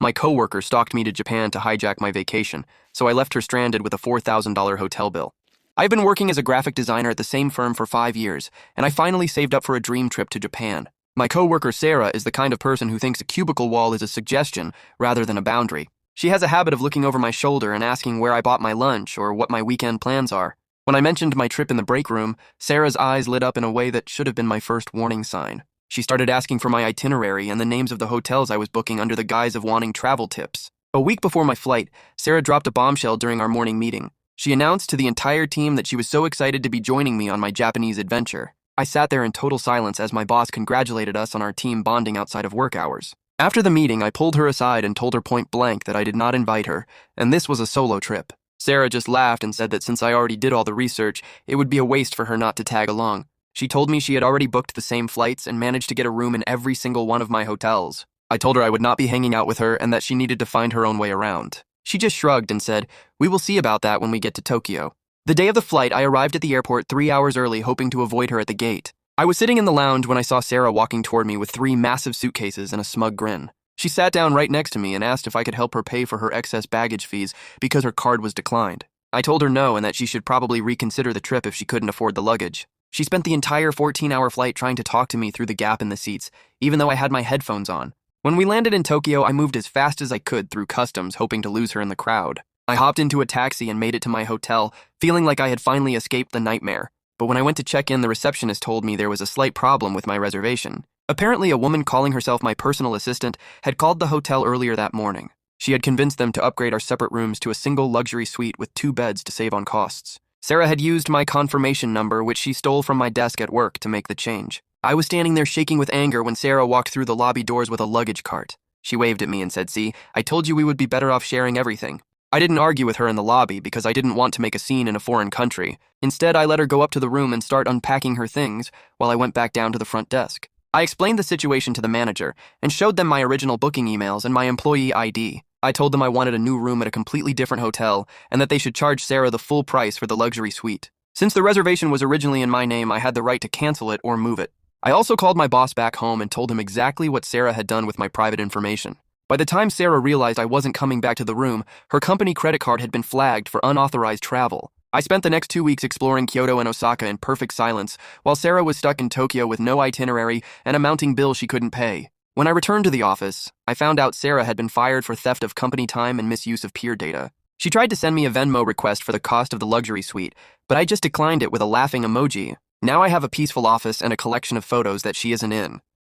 My coworker stalked me to Japan to hijack my vacation, so I left her stranded with a $4,000 hotel bill. I've been working as a graphic designer at the same firm for 5 years, and I finally saved up for a dream trip to Japan. My coworker Sarah is the kind of person who thinks a cubicle wall is a suggestion rather than a boundary. She has a habit of looking over my shoulder and asking where I bought my lunch or what my weekend plans are. When I mentioned my trip in the break room, Sarah's eyes lit up in a way that should have been my first warning sign. She started asking for my itinerary and the names of the hotels I was booking under the guise of wanting travel tips. A week before my flight, Sarah dropped a bombshell during our morning meeting. She announced to the entire team that she was so excited to be joining me on my Japanese adventure. I sat there in total silence as my boss congratulated us on our team bonding outside of work hours. After the meeting, I pulled her aside and told her point blank that I did not invite her, and this was a solo trip. Sarah just laughed and said that since I already did all the research, it would be a waste for her not to tag along. She told me she had already booked the same flights and managed to get a room in every single one of my hotels. I told her I would not be hanging out with her and that she needed to find her own way around. She just shrugged and said, "We will see about that when we get to Tokyo." The day of the flight, I arrived at the airport 3 hours early, hoping to avoid her at the gate. I was sitting in the lounge when I saw Sarah walking toward me with 3 massive suitcases and a smug grin. She sat down right next to me and asked if I could help her pay for her excess baggage fees because her card was declined. I told her no and that she should probably reconsider the trip if she couldn't afford the luggage. She spent the entire 14-hour flight trying to talk to me through the gap in the seats, even though I had my headphones on. When we landed in Tokyo, I moved as fast as I could through customs, hoping to lose her in the crowd. I hopped into a taxi and made it to my hotel, feeling like I had finally escaped the nightmare. But when I went to check in, the receptionist told me there was a slight problem with my reservation. Apparently, a woman calling herself my personal assistant had called the hotel earlier that morning. She had convinced them to upgrade our separate rooms to a single luxury suite with 2 beds to save on costs. Sarah had used my confirmation number, which she stole from my desk at work, to make the change. I was standing there shaking with anger when Sarah walked through the lobby doors with a luggage cart. She waved at me and said, "See, I told you we would be better off sharing everything." I didn't argue with her in the lobby because I didn't want to make a scene in a foreign country. Instead, I let her go up to the room and start unpacking her things while I went back down to the front desk. I explained the situation to the manager and showed them my original booking emails and my employee ID. I told them I wanted a new room at a completely different hotel and that they should charge Sarah the full price for the luxury suite. Since the reservation was originally in my name, I had the right to cancel it or move it. I also called my boss back home and told him exactly what Sarah had done with my private information. By the time Sarah realized I wasn't coming back to the room, her company credit card had been flagged for unauthorized travel. I spent the next 2 weeks exploring Kyoto and Osaka in perfect silence, while Sarah was stuck in Tokyo with no itinerary and a mounting bill she couldn't pay. When I returned to the office, I found out Sarah had been fired for theft of company time and misuse of peer data. She tried to send me a Venmo request for the cost of the luxury suite, but I just declined it with a laughing emoji. Now I have a peaceful office and a collection of photos that she isn't in.